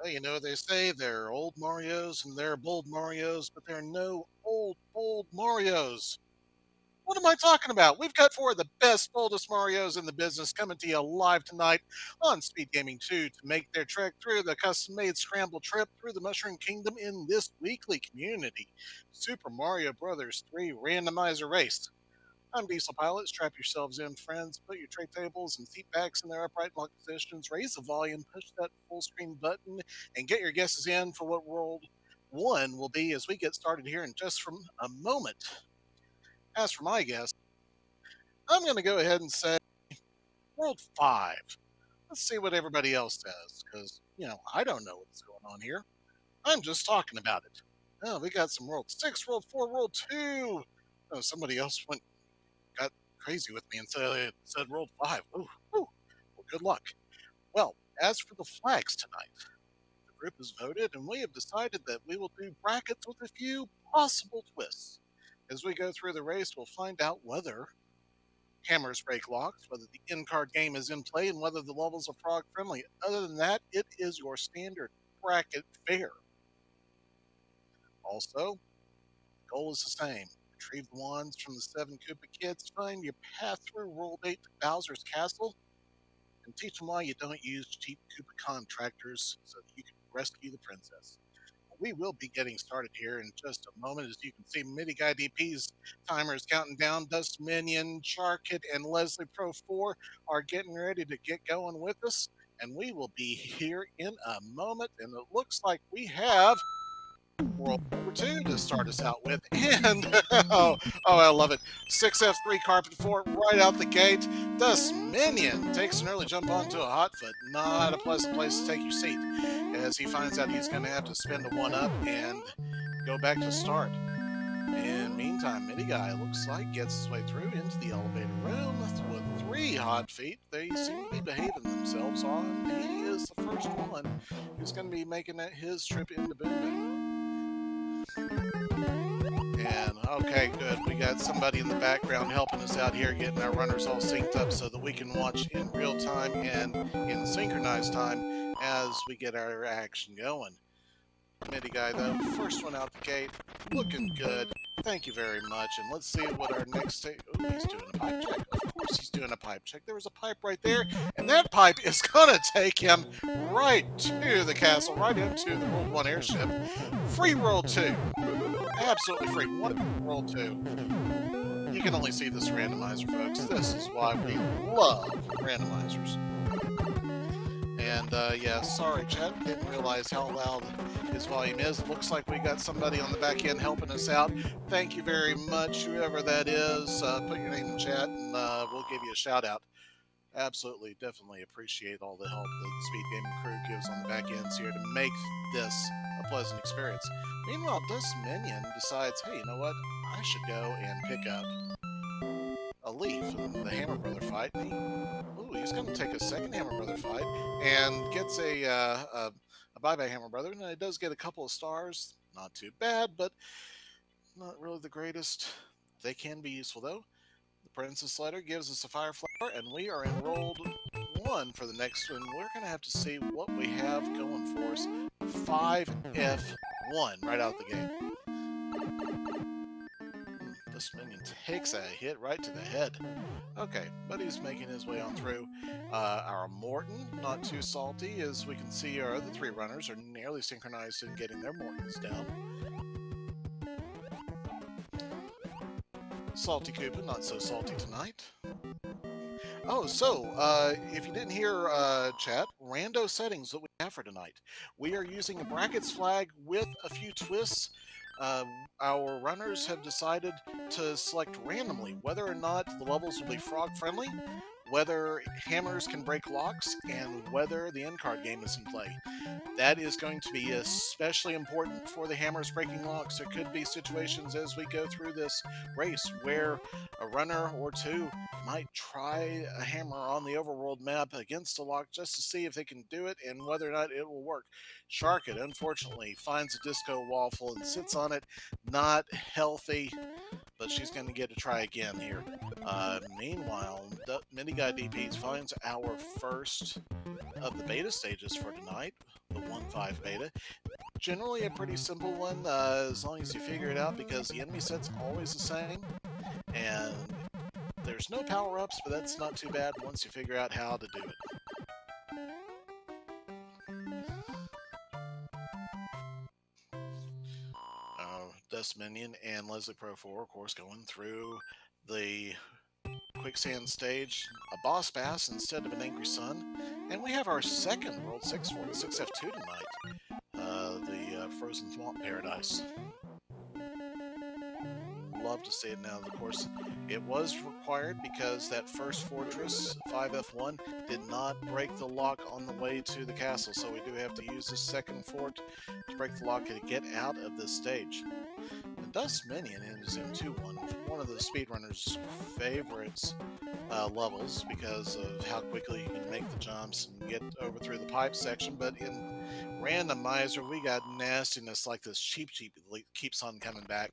You know, they say they're old Marios and they're bold Marios, but they're no old, bold Marios. What am I talking about? We've got four of the best, boldest Marios in the business coming to you live tonight on Speed Gaming 2 to make their trek through the custom made scramble trip through the Mushroom Kingdom in this weekly community Super Mario Bros. 3 Randomizer Race. I'm Diesel Pilot. Strap yourselves in, friends. Put your tray tables and seat backs in their upright lock positions. Raise the volume, push that full screen button, and get your guesses in for what World 1 will be as we get started here in just from a moment. As for my guess, I'm going to go ahead and say World 5. Let's see what everybody else says, because, I don't know what's going on here. I'm just talking about it. Oh, we got some World 6, World 4, World 2. Oh, somebody else got crazy with me and said World 5. Ooh, ooh. Well, good luck. Well, as for the flags tonight, the group has voted, and we have decided that we will do brackets with a few possible twists. As we go through the race, we'll find out whether hammers break locks, whether the in-card game is in play, and whether the levels are frog friendly. Other than that, it is your standard bracket fare. Also, the goal is the same. Retrieve the wands from the 7 Koopa kids, find your path through World 8 to Bowser's Castle, and teach them why you don't use cheap Koopa contractors so that you can rescue the princess. We will be getting started here in just a moment. As you can see, MIDI Guy DP's timer is counting down. Dust Minion, Sharkit, and Leslie Pro 4 are getting ready to get going with us. And we will be here in a moment. And it looks like we have World War II to start us out with. And I love it. 6F3 Carpet 4 right out the gate. Dust Minion takes an early jump onto a hot foot. Not a pleasant place to take your seat, as he finds out he's going to have to spend a 1-up and go back to start. And meantime, Mini Guy looks like gets his way through into the elevator room with 3 hot feet. They seem to be behaving themselves on. He is the first one who's going to be making his trip into Boom Boom. And okay, good. We got somebody in the background helping us out here, getting our runners all synced up so that we can watch in real time and in synchronized time as we get our action going. MIDI Guy, though, first one out the gate, looking good. Thank you very much. And let's see what our next... Oh, he's doing a pipe check. Of course he's doing a pipe check. There was a pipe right there, and that pipe is going to take him right to the castle, right into the World 1 airship. Free World 2. Absolutely free. One World 2. You can only see this randomizer, folks. This is why we love randomizers. And yeah, sorry, Chad, didn't realize how loud his volume is. Looks like we got somebody on the back end helping us out. Thank you very much, whoever that is. Put your name in chat, and we'll give you a shout out. Absolutely, definitely appreciate all the help that the Speed Gaming crew gives on the back ends here to make this a pleasant experience. Meanwhile, Dust Minion decides, hey, you know what? I should go and pick up a leaf in the Hammer Brother fight. He's going to take a second Hammer Brother fight and gets a bye-bye Hammer Brother. And it does get a couple of stars. Not too bad, but not really the greatest. They can be useful, though. The Princess Letter gives us a Fire Flower, and we are enrolled 1 for the next one. We're going to have to see what we have going for us. 5F1 right out the gate. This minion takes a hit right to the head. Okay, but he's making his way on through. Our Morton, not too salty, as we can see our other 3 runners are nearly synchronized in getting their Mortons down. Salty Koopa, not so salty tonight. Oh, so, if you didn't hear, chat, rando settings that we have for tonight. We are using a brackets flag with a few twists. Our runners have decided to select randomly whether or not the levels will be frog friendly, whether hammers can break locks, and whether the end card game is in play. That is going to be especially important for the hammers breaking locks. There could be situations as we go through this race where a runner or 2 might try a hammer on the overworld map against a lock just to see if they can do it and whether or not it will work. Sharkit, unfortunately, finds a disco waffle and sits on it. Not healthy, but she's going to get to try again here. Meanwhile, Mini Midi Guy DPs finds our first of the beta stages for tonight, the 1.5 beta. Generally a pretty simple one, as long as you figure it out, because the enemy set's always the same, and there's no power-ups, but that's not too bad once you figure out how to do it. Dust Minion and Leslie Pro 4, of course, going through the quicksand stage, a boss bass instead of an angry sun, and we have our second World 6 for 6F2 tonight, the Frozen Swamp Paradise. Love to see it now. Of course, it was required because that first fortress, 5F1, did not break the lock on the way to the castle, so we do have to use this second fort to break the lock and get out of this stage. The Dust Minion is in 2-1, one of the speedrunners' favorites levels because of how quickly you can make the jumps and get over through the pipe section, but in Randomizer, we got nastiness like this Cheap keeps on coming back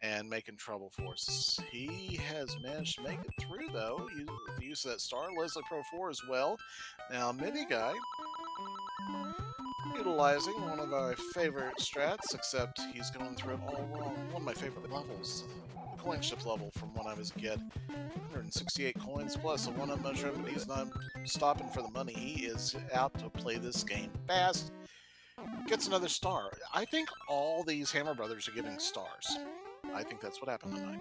and making trouble for us. He has managed to make it through, though, with the use of that star. Leslie Pro 4 as well. Now, Mini Guy, utilizing one of my favorite strats, except he's going through it all wrong. One of my favorite levels, the coin ship level from when I was a kid. 168 coins plus a 1-up mushroom, but he's not stopping for the money. He is out to play this game fast. Gets another star. I think all these Hammer Brothers are giving stars. I think that's what happened tonight.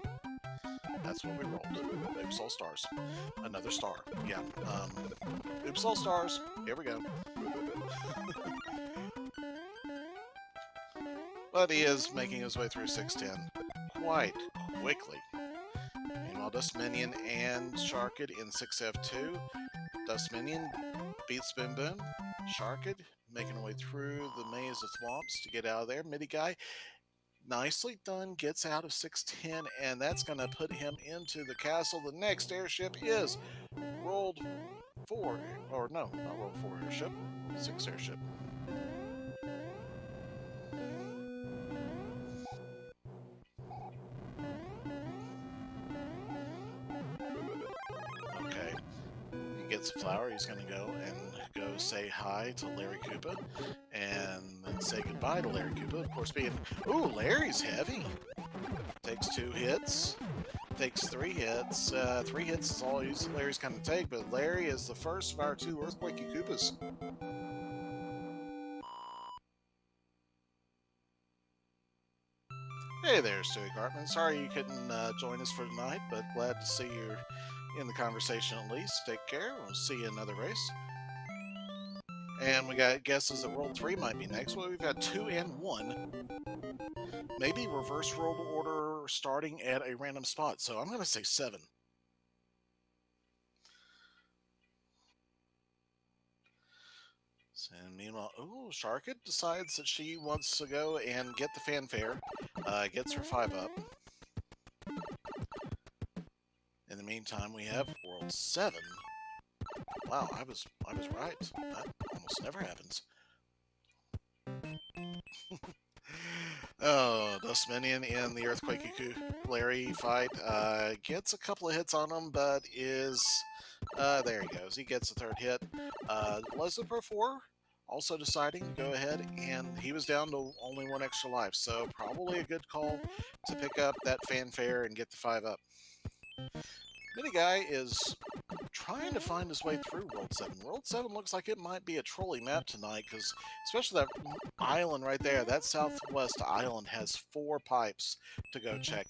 That's what we rolled. Oops, all stars. Another star. Yeah. Oops, all stars. Here we go. But he is making his way through 610 quite quickly. Meanwhile, Dust Minion and Sharkid in 6F2. Dust Minion beats Boom Boom. Sharkid making her way through the maze of thwomps to get out of there. Midi Guy, nicely done, gets out of 610, and that's going to put him into the castle. The next airship is World 4, or no, not World 4 airship, 6 airship. Okay, he gets a flower. He's going to go say hi to Larry Koopa, and then say goodbye to Larry Koopa. Of course, being, ooh, Larry's heavy. Takes 2 hits. Takes 3 hits. 3 hits is all Larry's going to take, but Larry is the first of our 2 Earthquakey Koopas. Hey there, Stewie Cartman. Sorry you couldn't join us for tonight, but glad to see you in the conversation at least. Take care. We'll see you in another race. And we got guesses that World 3 might be next. Well, we've got 2 and 1. Maybe reverse world order starting at a random spot. So I'm going to say 7. And meanwhile, ooh, Sharkid decides that she wants to go and get the fanfare. Gets her 5-up. In the meantime, we have World 7. Wow, I was right. That almost never happens. Oh, Dust Minion in the Earthquakey Larry fight gets a couple of hits on him, but is there he goes. He gets the 3rd hit. Leslie Pro 4 also deciding to go ahead, and he was down to only 1 extra life, so probably a good call to pick up that fanfare and get the 5-up. Mini Guy is trying to find his way through World 7. World 7 looks like it might be a trolley map tonight, because especially that island right there, that southwest island has 4 pipes to go check.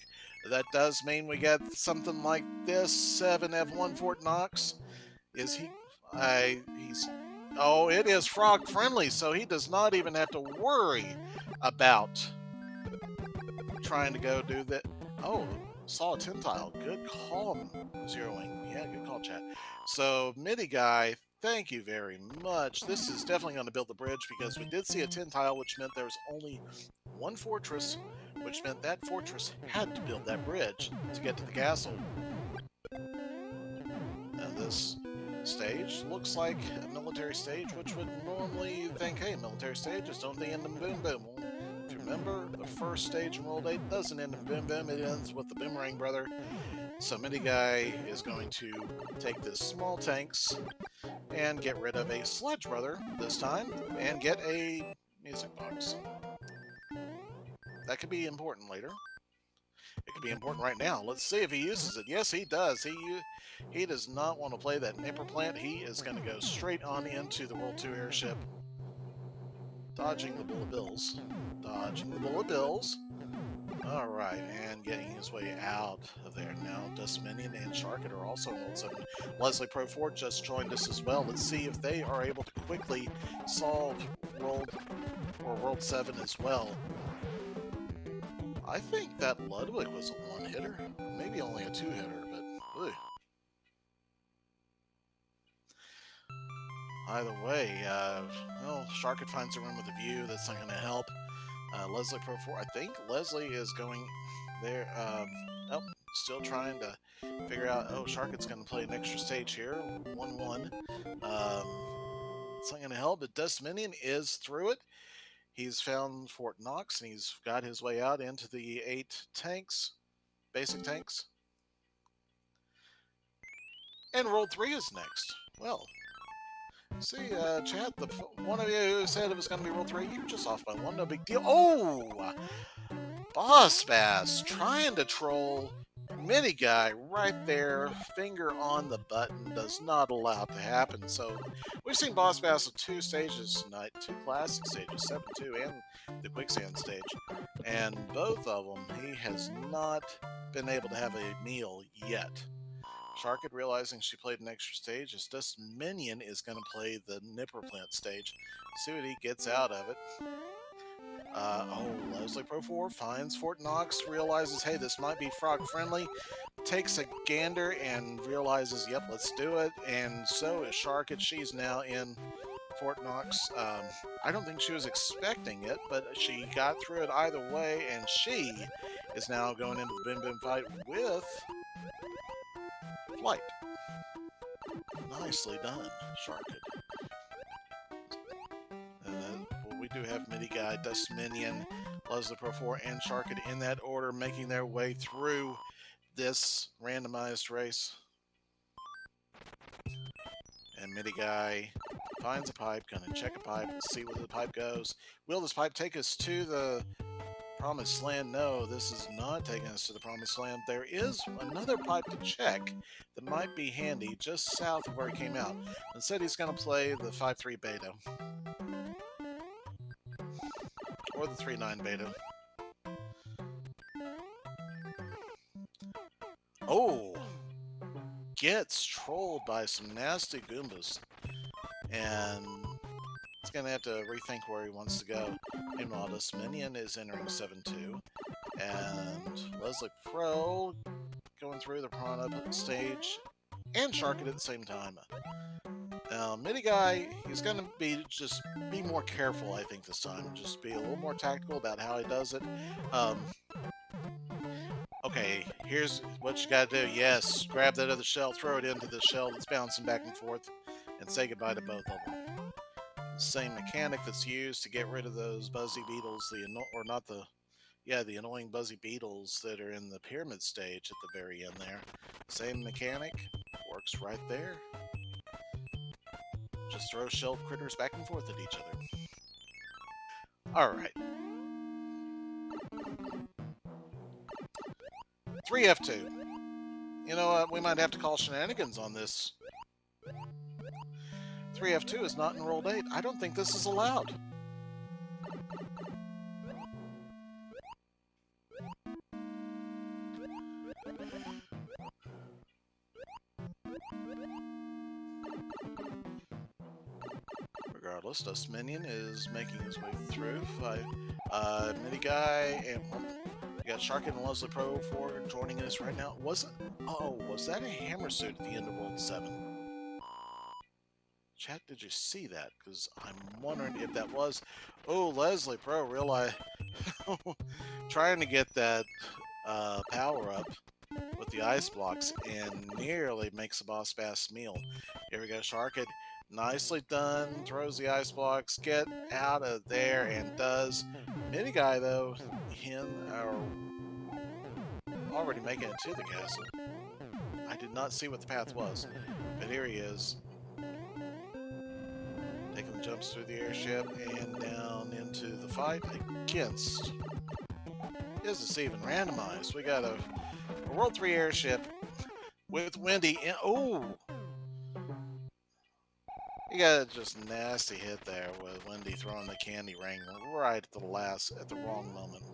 That does mean we get something like this, 7F1 Fort Knox. Is he? Oh, it is frog friendly, so he does not even have to worry about trying to go do that. Oh, saw a 10 tile. Good call, Zeroing. Yeah, good call, chat. So, Midi Guy, thank you very much. This is definitely going to build the bridge, because we did see a 10 tile, which meant there was only 1 fortress, which meant that fortress had to build that bridge to get to the castle. And this stage looks like a military stage, which would normally think, hey, military stages, don't they end in boom boom? Well, if you remember, the first stage in World 8 doesn't end in boom boom, it ends with the Boomerang Brother So Mini Guy is going to take this small tanks and get rid of a Sludge Brother this time and get a music box. That could be important later. It could be important right now. Let's see if he uses it. Yes, he does. He does not want to play that Nipper Plant. He is going to go straight on into the World 2 airship. Dodging the Bullet Bills. Dodging the Bullet Bills. All right, and getting his way out of there now. Dustminion and Sharkit are also in World 7. Leslie Pro 4 just joined us as well. Let's see if they are able to quickly solve World 7 as well. I think that Ludwig was a one-hitter. Maybe only a two-hitter, but ugh. Either way, well, Sharkit finds a room with a view. That's not going to help. Leslie Pro 4, I think Leslie is going there. Oh, still trying to figure out. Oh, Sharkit's going to play an extra stage here. 1-1. It's not going to help, but Dustminion is through it. He's found Fort Knox, and he's got his way out into the 8 tanks, basic tanks. And World 3 is next. Well, see, chat, one of you who said it was going to be World 3, you're just off by one, no big deal. Oh! Boss Bass trying to troll Mini Guy right there, finger on the button, does not allow it to happen. So we've seen Boss Bass at 2 stages tonight, 2 classic stages, 7-2 and the quicksand stage. And both of them, he has not been able to have a meal yet. Sharkit realizing she played an extra stage, as Dustminion is going to play the Nipper Plant stage. See what he gets out of it. Leslie Pro 4 finds Fort Knox, realizes, hey, this might be frog friendly, takes a gander and realizes, yep, let's do it. And so is Sharkit. She's now in Fort Knox. I don't think she was expecting it, but she got through it either way, and she is now going into the Bin Bin fight with Flight. Nicely done, Sharkit. We do have Mini Guy, Dustminion, Leslie Pro 4, and Sharkit in that order, making their way through this randomized race. And Mini Guy finds a pipe, gonna check a pipe, see where the pipe goes. Will this pipe take us to the Promised Land? No, this is not taking us to the Promised Land. There is another pipe to check that might be handy just south of where he came out. Instead, he's gonna play the 5-3 beta. Or the 3-9 beta. Oh! Gets trolled by some nasty Goombas. And he's going to have to rethink where he wants to go. Meanwhile, Dustminion is entering 7-2. And Leslie Pro going through the Piranha stage. And Sharkit at the same time. Mini Guy, he's going to be more careful, I think, this time. Just be a little more tactical about how he does it. Okay, here's what you got to do. Yes, grab that other shell, throw it into the shell that's bouncing back and forth, and say goodbye to both of them. Same mechanic that's used to get rid of those buzzy beetles, the annoying buzzy beetles that are in the pyramid stage at the very end there. Same mechanic, works right there. Just throw shell critters back and forth at each other. Alright. 3F2. You know what? We might have to call shenanigans on this. 3F2 is not in World 8. I don't think this is allowed. Regardless, Dustminion is making his way through. Mini Guy and we got Sharkit and Leslie Pro 4 joining us right now. Was that a hammer suit at the end of World 7? Chat, did you see that? Because I'm wondering if that was. Oh, Leslie Pro realize trying to get that power up with the ice blocks and nearly makes a Boss Bass meal. Here we go, Sharkit. Nicely done. Throws the ice blocks. Get out of there, and does. Mini Guy, though, already making it to the castle. I did not see what the path was, but here he is. Taking the jumps through the airship and down into the fight against... Is this even randomized? We got a World 3 airship with Wendy in... Oh! You got a just nasty hit there with Wendy throwing the candy ring right at the wrong moment.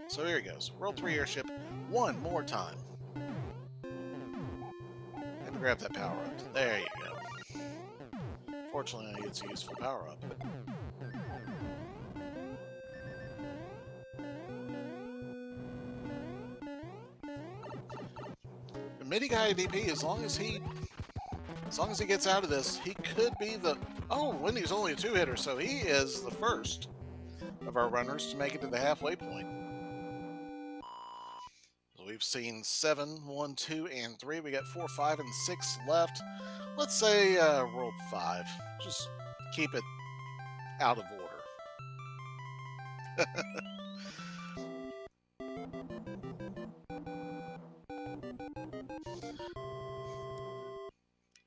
So here he goes. World 3 airship one more time. Had to grab that power up. There you go. Fortunately, it's a useful power up. The midi guy DP, as long as he gets out of this, he could be the... Oh, Wendy's only a 2-hitter, so he is the first of our runners to make it to the halfway point. So we've seen 7, 1, 2, and 3. We got 4, 5, and 6 left. Let's say World 5. Just keep it out of order.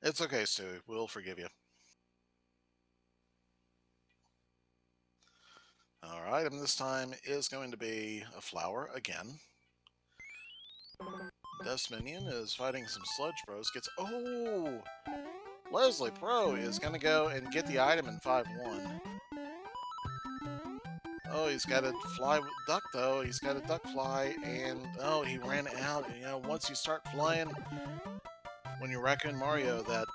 It's okay, Stu. We'll forgive you. Our item this time is going to be a flower again. Dust Minion is fighting some Sludge Bros. Gets... Oh! Leslie Pro is going to go and get the item in 5-1. Oh, he's got a fly duck, though. He's got a duck fly, and... Oh, he ran out. You know, once you start flying... When you're Raccoon Mario, that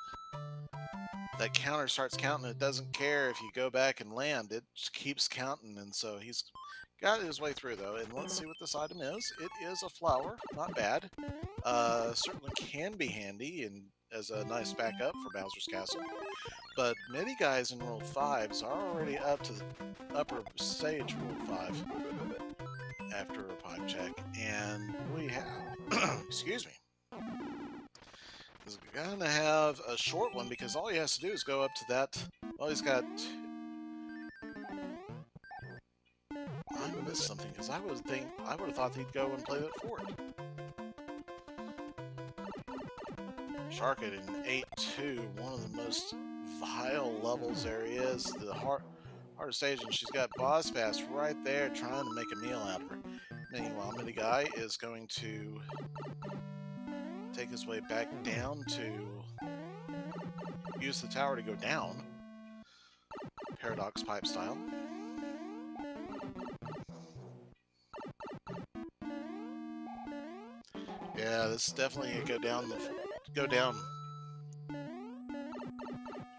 counter starts counting. It doesn't care if you go back and land. It just keeps counting, and so he's got his way through, though. And let's see what this item is. It is a flower. Not bad. Certainly can be handy and as a nice backup for Bowser's Castle. But many guys in World 5s are already up to the upper stage World 5 after a pipe check. And we have... Excuse me. He's going to have a short one because all he has to do is go up to that. Well, he's got... I missed something because I would have thought he'd go and play that fort. Shark it in 8-2, one of the most vile levels there is. The hardest stage, and she's got Boss Bass right there trying to make a meal out of her. Meanwhile, Mini Guy is going to take his way back down to use the tower to go down. Paradox pipe style. Yeah, this is definitely a go down.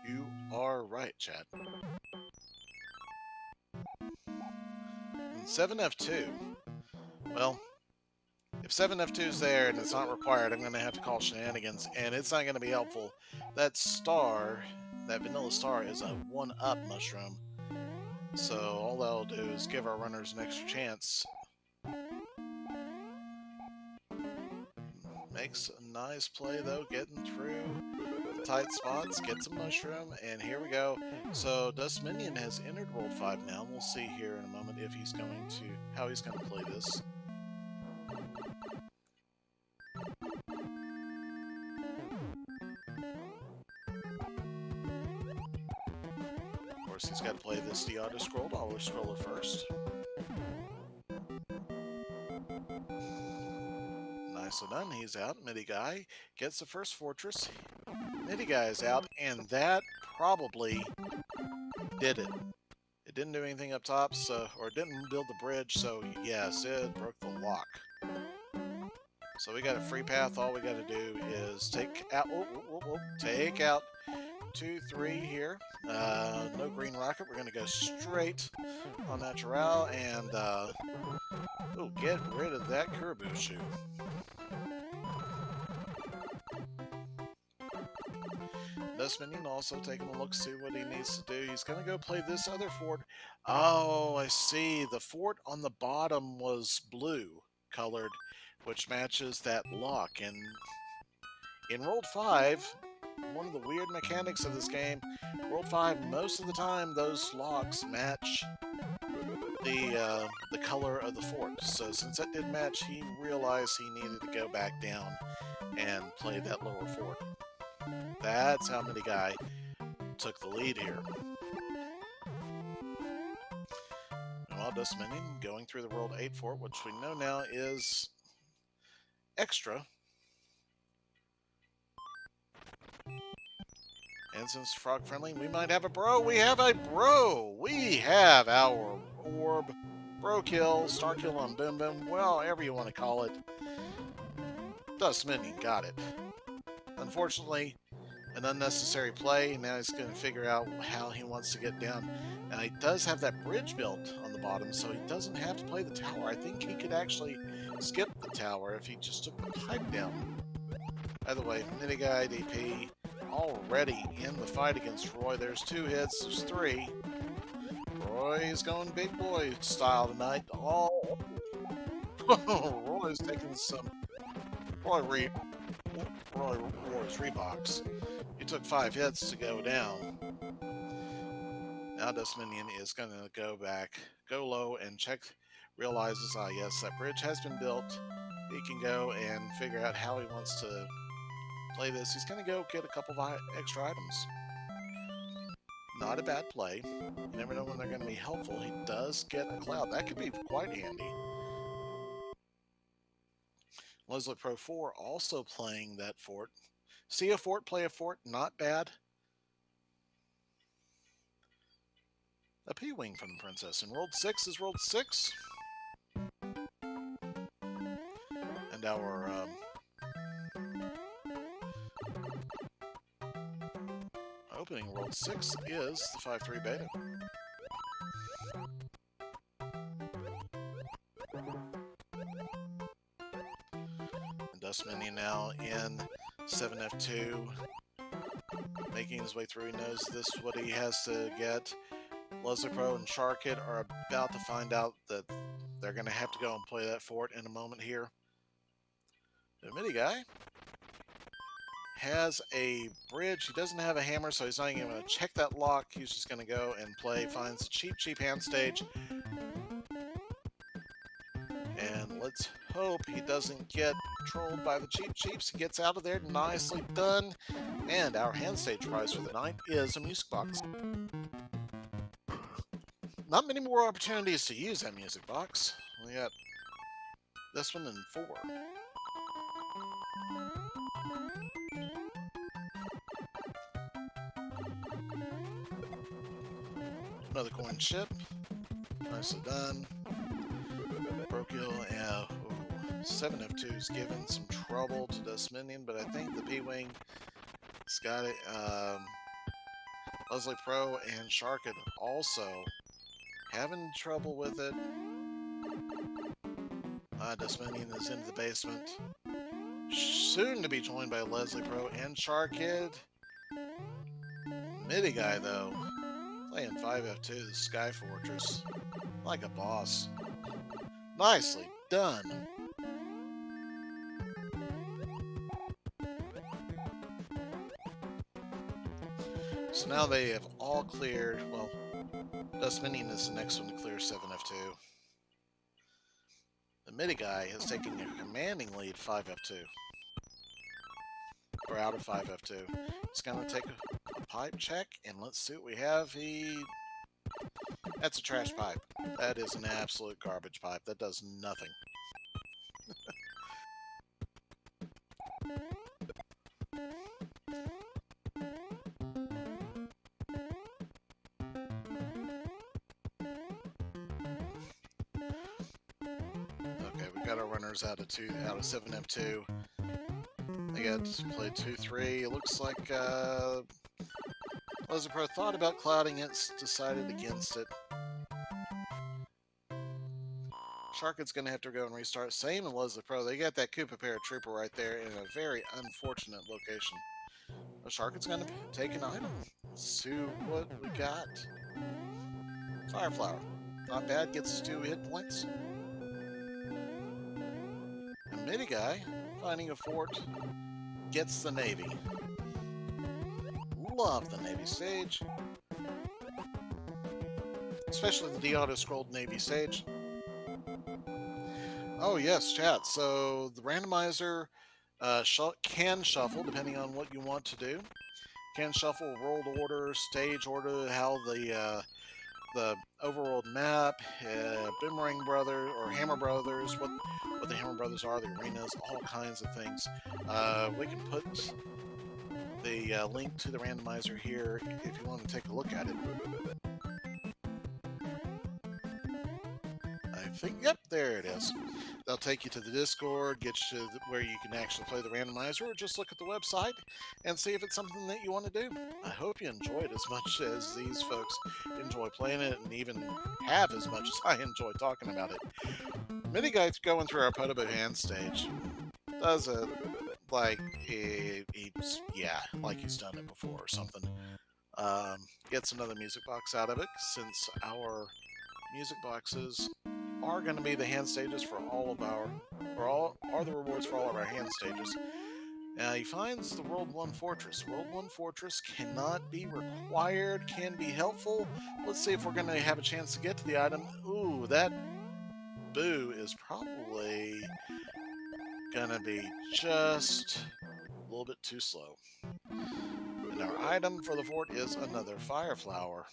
You are right, Chad. And 7F2. Well, if 7F2 is there and it's not required, I'm going to have to call shenanigans, and it's not going to be helpful. That star, that vanilla star, is a 1-up mushroom. So all that'll do is give our runners an extra chance. Makes a nice play, though, getting through the tight spots, gets a mushroom, and here we go. So Dust Minion has entered World 5 now, and we'll see here in a moment if he's going to, how he's going to play this. Of course, he's got to play this the auto-scrolled. Auto-scroller first. Nicely done. He's out. Midi Guy gets the first fortress. Midi Guy is out, and that probably did it. It didn't do anything up top, so, or it didn't build the bridge, so yes, it broke the lock. So we got a free path. All we got to do is take out, take out 2, 3 here. No green rocket. We're going to go straight on Natural and get rid of that Kurabushu. Dust Minion also taking a look, see what he needs to do. He's going to go play this other fort. Oh, I see. The fort on the bottom was blue colored, which matches that lock. And in World 5, one of the weird mechanics of this game, World 5, most of the time those locks match the color of the fort. So since that didn't match, he realized he needed to go back down and play that lower fort. That's how Mini Guy took the lead here. Meanwhile, Dust Minion going through the World 8 fort, which we know now is extra. And since frog friendly, we might have a bro. We have a bro. We have our orb, bro kill, star kill on Boom Boom, well, whatever you want to call it. Dust Minion got it. Unfortunately, an unnecessary play. Now he's going to figure out how he wants to get down. Now he does have that bridge built on the bottom, so he doesn't have to play the tower. I think he could actually skip the tower if he just took the pipe down. Either way, Mini Guy DP already in the fight against Roy. There's 2 hits, there's 3. Roy's going big boy style tonight. Oh, Roy's taking some Roy's Reeboks. He took 5 hits to go down. Now Dust Minion is going to go back, go low, and check, realizes, yes, that bridge has been built. He can go and figure out how he wants to play this. He's going to go get a couple of extra items. Not a bad play. You never know when they're going to be helpful. He does get a cloud. That could be quite handy. Leslie Pro 4 also playing that fort. See a fort, play a fort, not bad. A P-Wing from the Princess. And World 6 is World 6. And our opening World 6 is the 5-3 Beta. And Dust Minion now in 7F2. Making his way through. He knows this is what he has to get. Leslie Pro and Sharkit are about to find out that they're going to have to go and play that fort in a moment here. The Mini Guy has a bridge. He doesn't have a hammer, so he's not even going to check that lock. He's just going to go and play, finds a cheap hand stage. And let's hope he doesn't get trolled by the cheaps. He gets out of there. Nicely done. And our hand stage prize for the night is a music box. Not many more opportunities to use that music box. We got this one and 4. Another coin chip. Nicely done. Procule, 7F2's given some trouble to Dust Minion, but I think the P-Wing has got it. Leslie Pro and Sharkit also having trouble with it. Dust Minion is into the basement. Soon to be joined by Leslie Pro and Sharkit. Mini Guy, though, playing 5F2, the Sky Fortress, like a boss. Nicely done. So now they have all cleared, well, Dust Minion is the next one to clear 7F2. The Mini Guy has taken a commanding lead 5F2. Or out of 5F2. He's going to take a pipe check, and let's see what we have. That's a trash pipe. That is an absolute garbage pipe. That does nothing. Got our runners out of 7F2. They got to play 2-3. It looks like Leslie Pro thought about clouding it, decided against it. Sharkit's going to have to go and restart. Same as Leslie Pro. They got that Koopa Paratrooper right there in a very unfortunate location. But Sharkit's going to take an item. Let's see what we got. Fireflower. Not bad. Gets us 2 hit points. Mini Guy, finding a fort, gets the Navy. Love the Navy stage. especially the de-auto-scrolled Navy stage. Oh yes, chat. So the randomizer can shuffle depending on what you want to do. Can shuffle world order, stage order, how the overworld map, Boomerang Brother or Hammer Brothers, what the Hammer Brothers are, the arenas, all kinds of things. We can put the link to the randomizer here if you want to take a look at it. I think, yep, there it is. They'll take you to the Discord, get you to where you can actually play the randomizer, or just look at the website and see if it's something that you want to do. I hope you enjoy it as much as these folks enjoy playing it, and even have as much as I enjoy talking about it. Mini Guy's going through our Potable hand stage. Does it like yeah, like he's done it before or something. Gets another music box out of it, since our music boxes are going to be the hand stages for all of our, or all are the rewards for all of our hand stages. He finds the World 1 Fortress. World 1 Fortress cannot be required, can be helpful. Let's see if we're going to have a chance to get to the item. Ooh, that boo is probably going to be just a little bit too slow. And our item for the fort is another Fire Flower.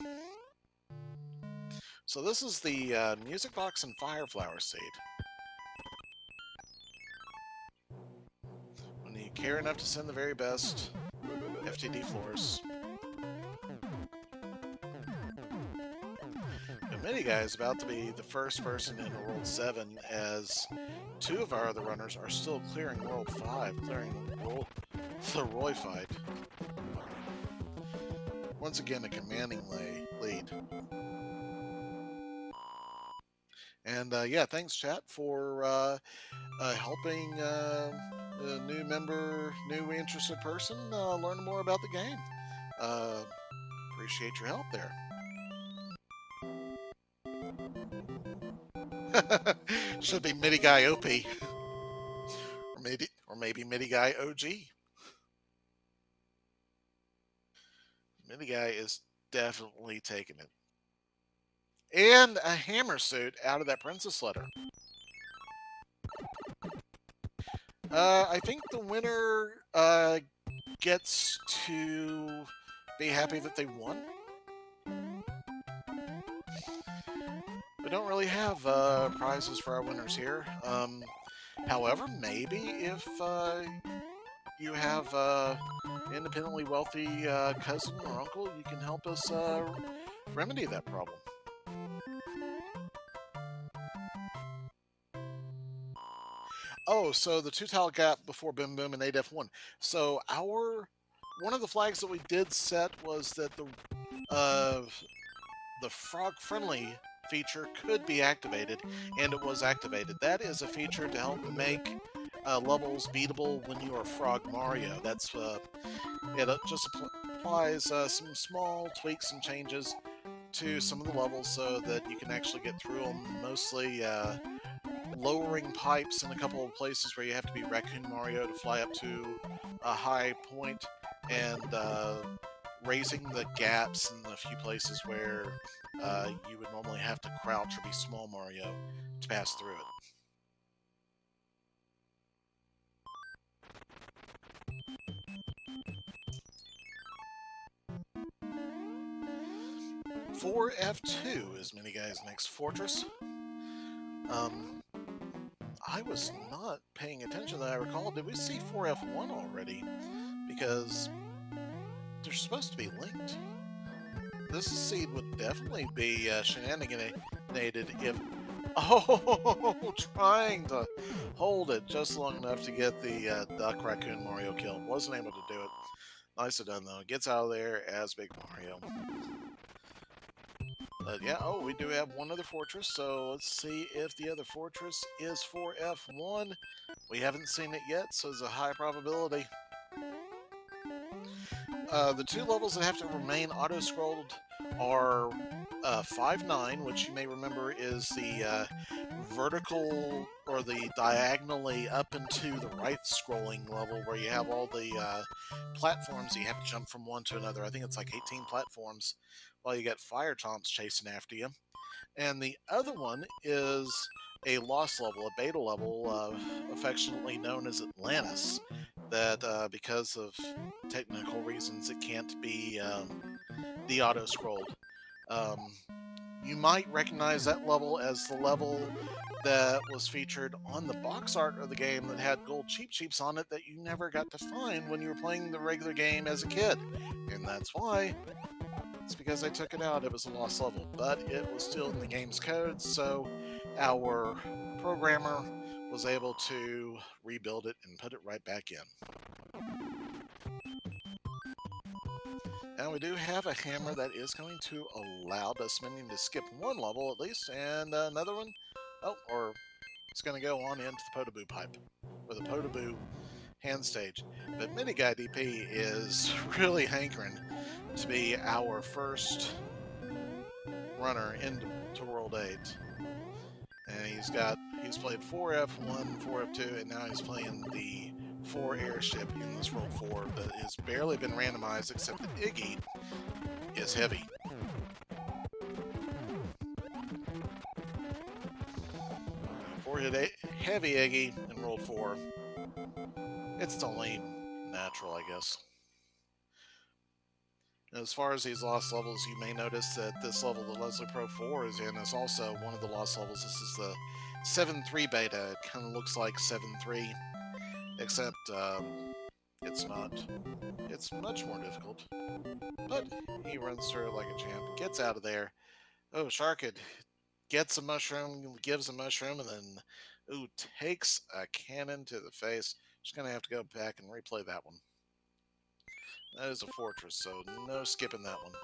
So this is the music box and Fire Flower seed. When you care enough to send the very best, FTD floors. The Mini Guy is about to be the first person in World 7, as two of our other runners are still clearing World 5, clearing the Roy fight. Once again, a commanding lead. And yeah, thanks chat for helping a new member, new interested person learn more about the game. Appreciate your help there. Should be Midi Guy OP, or maybe Midi Guy OG. Midi Guy is definitely taking it. And a hammer suit out of that princess letter. I think the winner gets to be happy that they won. We don't really have prizes for our winners here. However, maybe if you have independently wealthy cousin or uncle, you can help us remedy that problem. Oh, so the 2-tile gap before Boom Boom and ADEF1. So one of the flags that we did set was that the frog friendly feature could be activated, and it was activated. That is a feature to help make levels beatable when you are Frog Mario. That's it just applies some small tweaks and changes to some of the levels so that you can actually get through them. Mostly lowering pipes in a couple of places where you have to be Raccoon Mario to fly up to a high point, and raising the gaps in the few places where you would normally have to crouch or be small Mario to pass through it. For F2 is Mini Guy's next fortress. I was not paying attention that I recall. Did we see 4F1 already? Because they're supposed to be linked. This seed would definitely be shenaniganated if... Oh, trying to hold it just long enough to get the Duck Raccoon Mario kill. Wasn't able to do it. Nicely done, though. Gets out of there as Big Mario. But yeah, oh, we do have one other fortress, so let's see if the other fortress is 4F1. We haven't seen it yet, so there's a high probability. The two levels that have to remain auto-scrolled are 5-9, which you may remember is the vertical or the diagonally up and to the right scrolling level where you have all the platforms you have to jump from one to another. I think it's like 18 platforms while you get fire chomps chasing after you. And the other one is a lost level, a beta level, affectionately known as Atlantis, that because of technical reasons it can't be de-auto scrolled. Um, you might recognize that level as the level that was featured on the box art of the game that had gold cheap cheeps on it that you never got to find when you were playing the regular game as a kid. And that's why. It's because they took it out. It was a lost level, but it was still in the game's code, so our programmer was able to rebuild it and put it right back in. Now we do have a hammer that is going to allow Dust Minion to skip one level at least, and another one, oh, or it's going to go on into the Potaboo pipe, or the Potaboo hand stage. But Mini Guy DP is really hankering to be our first runner into World 8. And he's played 4F1, 4F2, and now he's playing the 4 airship in this World 4 that has barely been randomized except that Iggy is heavy. 4-hit heavy Iggy in World 4. It's only natural, I guess. As far as these lost levels, you may notice that this level the Leslie Pro 4 is in is also one of the lost levels. This is the 7.3 beta. It kind of looks like 7.3, except it's not. It's much more difficult. But he runs through it like a champ, gets out of there. Oh, Sharkid gets a mushroom, gives a mushroom, and then, ooh, takes a cannon to the face. Just going to have to go back and replay that one. That is a fortress, so no skipping that one.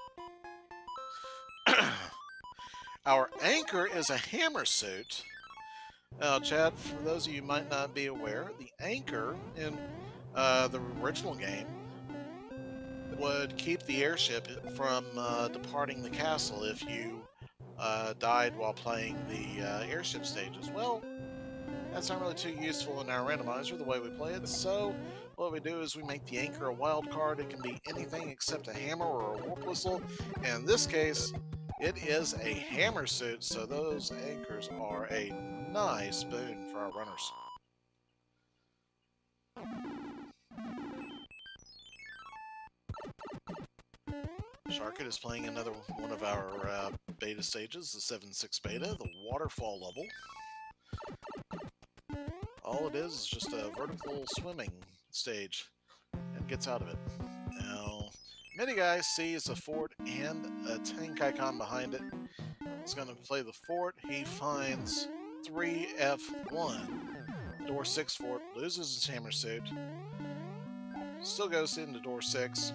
Our anchor is a hammer suit. Now, Chad, for those of you who might not be aware, the anchor in the original game would keep the airship from departing the castle if you died while playing the airship stages. Well, that's not really too useful in our randomizer, the way we play it, so what we do is we make the anchor a wild card. It can be anything except a hammer or a warp whistle. And in this case, it is a hammer suit, so those anchors are a nice boon for our runners. Sharkit is playing another one of our beta stages, the 7.6 beta, the waterfall level. All it is just a vertical swimming stage and gets out of it. Now, Mini Guy sees a fort and a tank icon behind it. He's going to play the fort. He finds 3F1. Door 6 fort, loses his hammer suit. Still goes into door 6.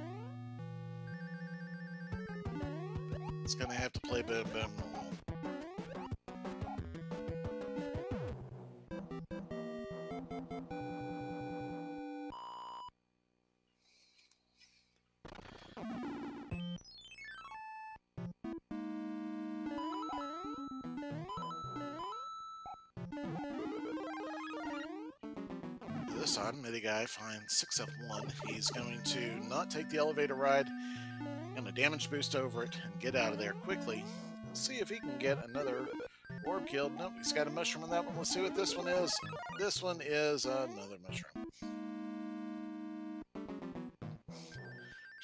It's going to have to play boom boom normal. This time, Midi Guy finds 6F1. He's going to not take the elevator ride, going to damage boost over it, and get out of there quickly. Let's see if he can get another orb kill. Nope, he's got a mushroom on that one. Let's see what this one is. This one is another mushroom.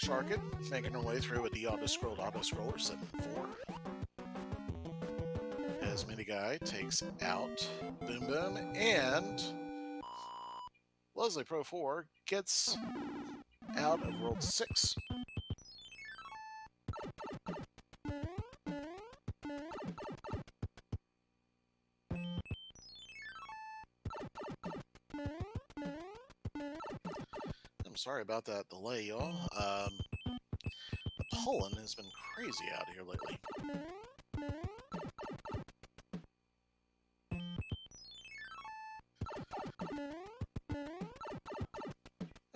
Sharkit making her way through a de-auto-scrolled auto-scroller 7-4. As Mini Guy takes out Boom Boom, and Leslie Pro 4 gets out of World 6. I'm sorry about that delay, y'all. The pollen has been crazy out here lately.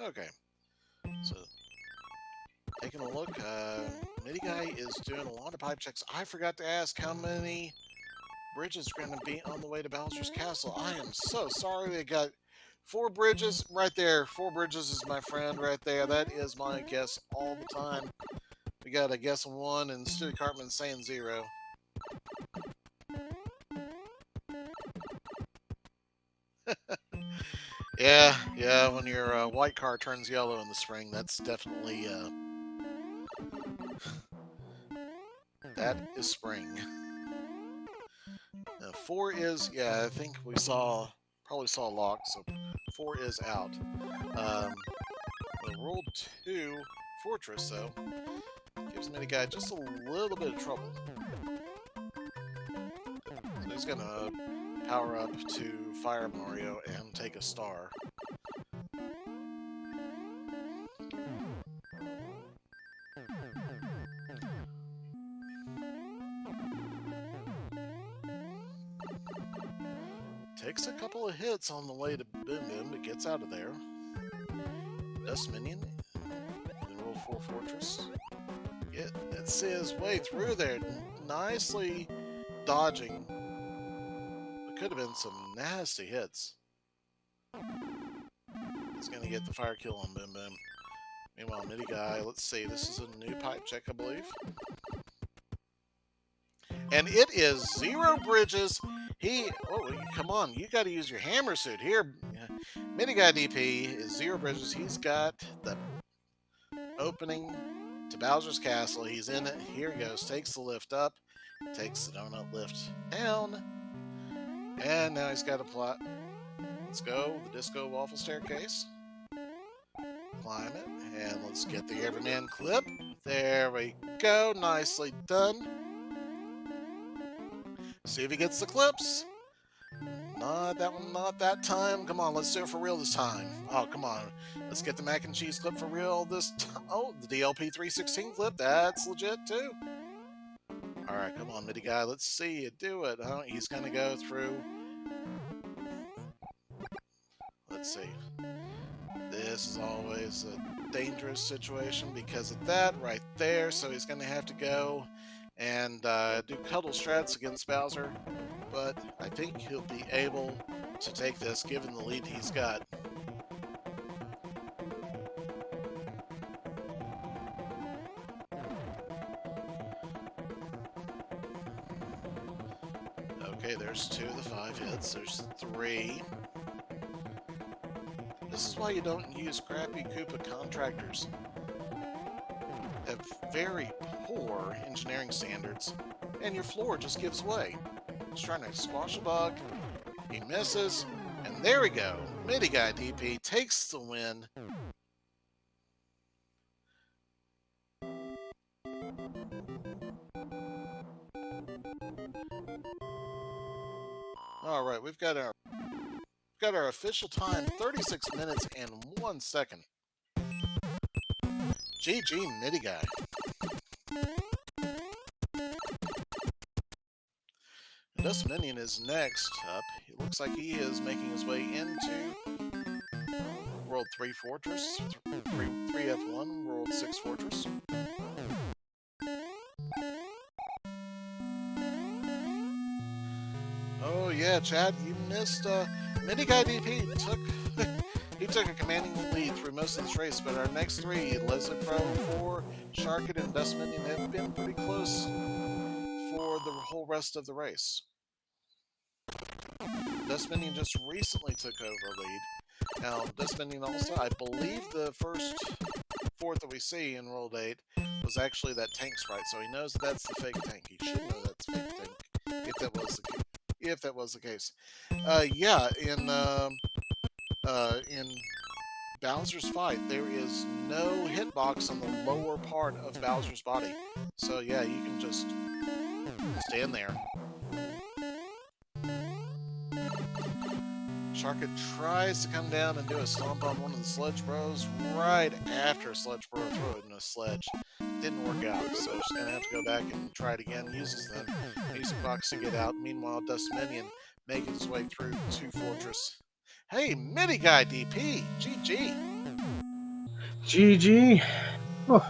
Okay, so taking a look, Midi Guy is doing a lot of pipe checks. I forgot to ask how many bridges are going to be on the way to Bowser's Castle. I am so sorry. They got 4 bridges right there. 4 bridges is my friend right there. That is my guess all the time. We got a guess 1 and Stewie Cartman saying 0. Yeah, when your white car turns yellow in the spring, that's definitely, that is spring. 4 is, yeah, I think we probably saw lock, so 4 is out. The World 2 Fortress, though, gives Mini Guy just a little bit of trouble. So he's gonna power up to Fire Mario and take a star. Takes a couple of hits on the way to Boom Boom, but gets out of there. Dust Minion, then World 4 Fortress. Yeah, that's his way through there. Nicely dodging. It could have been some nasty hits. He's going to get the fire kill on Boom Boom. Meanwhile, Midi Guy, let's see, this is a new pipe check, I believe. And it is 0 bridges. Oh, come on, you got to use your hammer suit here. Midi Guy DP is 0 bridges. He's got the opening to Bowser's Castle. He's in it. Here he goes. Takes the lift up. Takes the donut lift down. And now he's got a plot. Let's go. The Disco Waffle Staircase. Climb it. And let's get the Everyman clip. There we go. Nicely done. See if he gets the clips. Not that one, not that time. Come on, let's do it for real this time. Oh, come on. Let's get the mac and cheese clip for real this time. Oh, the DLP 316 clip. That's legit, too. All right, come on, Midi Guy. Let's see you do it. Oh, he's going to go through. Let's see. This is always a dangerous situation because of that right there. So he's going to have to go and do cuddle strats against Bowser. But I think he'll be able to take this given the lead he's got. Okay, there's 2 of the 5 hits. There's 3. This is why you don't use crappy Koopa contractors. They have very poor engineering standards, and your floor just gives way. He's trying to squash a bug. He misses, and there we go. Midi Guy DP takes the win. All right, we've got our official time, 36 minutes and 1 second. GG Midi Guy. Dust Minion is next up. It looks like he is making his way into World 3 Fortress, 3F1, World 6 Fortress. Oh yeah, Chad, you missed. Midi Guy DP took a commanding lead through most of this race, but our next 3, Leslie Pro 4, Sharkit, and Dust Minion, have been pretty close for the whole rest of the race. Dust Minion just recently took over lead. Now, Dust Minion also, I believe the first 4th that we see in World 8 was actually that tank sprite, so he knows that that's the fake tank. He should know that's fake tank, if that was the case. Yeah, in Bowser's fight, there is no hitbox on the lower part of Bowser's body. So yeah, you can just stand there. Sharkit tries to come down and do a stomp on one of the Sledge Bros right after Sledge Bro threw it in a sledge. Didn't work out, so she's going to have to go back and try it again. Uses the music box to get out. Meanwhile, Dust Minion making his way through to Fortress. Hey, Midi Guy DP! GG! GG! Oh.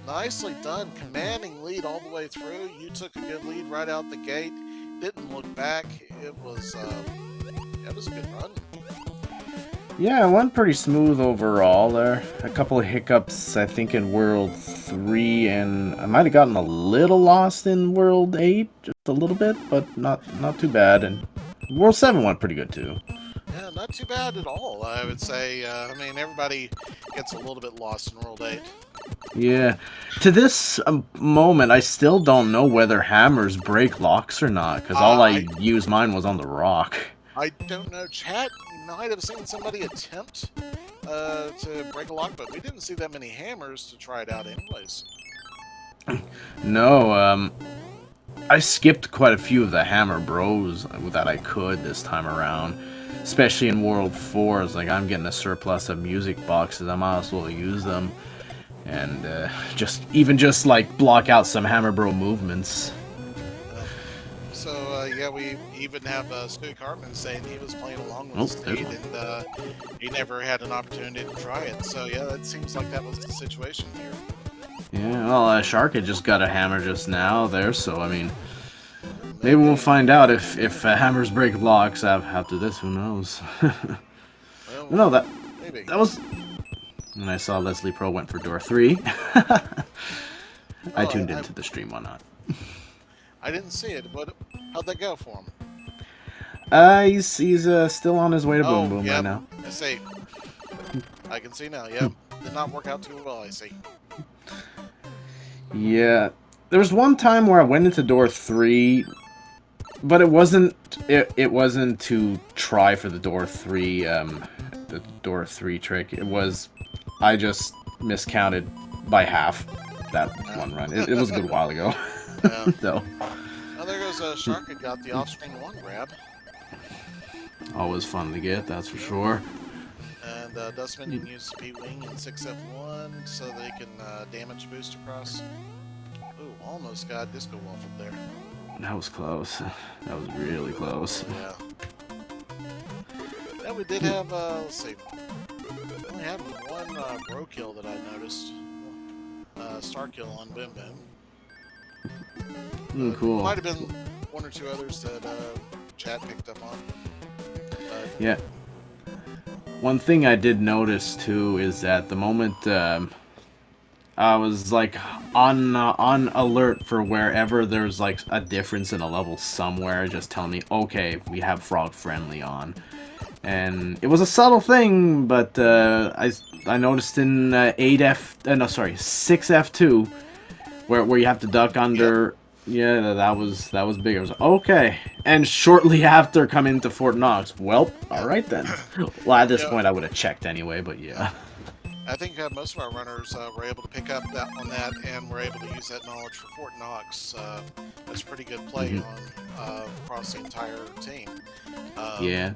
Nicely done. Commanding lead all the way through. You took a good lead right out the gate. Didn't look back. It was a good run. Yeah, it went pretty smooth overall. There a couple of hiccups, I think, in World 3, and I might have gotten a little lost in World 8, just a little bit, but not too bad. And World 7 went pretty good too. Yeah, not too bad at all, I would say. I mean, everybody gets a little bit lost in World 8. Yeah. To this moment, I still don't know whether hammers break locks or not, because all I used mine was on the rock. I don't know. Chat might have seen somebody attempt to break a lock, but we didn't see that many hammers to try it out anyways. No, I skipped quite a few of the hammer bros that I could this time around. Especially in World 4, it's like I'm getting a surplus of music boxes, I might as well use them. And just like block out some hammer bro movements. Yeah, we even have Stu Cartman saying he was playing along with the state, and he never had an opportunity to try it. So yeah, that seems like that was the situation here. Yeah, well, Shark had just got a hammer just now there, so I mean, maybe we'll find out if hammers break locks after this. Who knows? Well, no, that was. And I saw Leslie Pro went for door 3. I tuned into the stream. Why not? I didn't see it. How'd that go for him? He's still on his way to Boom Boom right now. I see. I can see now. Yep. Did not work out too well. I see. Yeah, there was one time where I went into door 3, but it wasn't. It wasn't to try for the door 3. The door 3 trick. It was. I just miscounted by half that one run. It was a good while ago. Yeah. So. Now there goes Shark and got the offspring 1 grab. Always fun to get, that's for sure. And Dustman can use P-Wing and 6F1 so they can damage boost across. Ooh, almost got Disco Waffled there. That was close. That was really close. Yeah. Yeah, we did have, let's see. We only had one bro kill that I noticed. Star kill on Bim Bim. Cool. Might have been 1 or 2 others that chat picked up on. Yeah. One thing I did notice too is that the moment I was like on alert for wherever there's like a difference in a level somewhere, just tell me, okay, we have frog friendly on. And it was a subtle thing, but I noticed in 6F2 where you have to duck under. Yep. Yeah, that was big. I was like, okay. And shortly after come into Fort Knox. Well, all right then. Well, at this point I would have checked anyway, but yeah. I think most of our runners were able to pick up on that and were able to use that knowledge for Fort Knox. That's pretty good play on across the entire team. Yeah.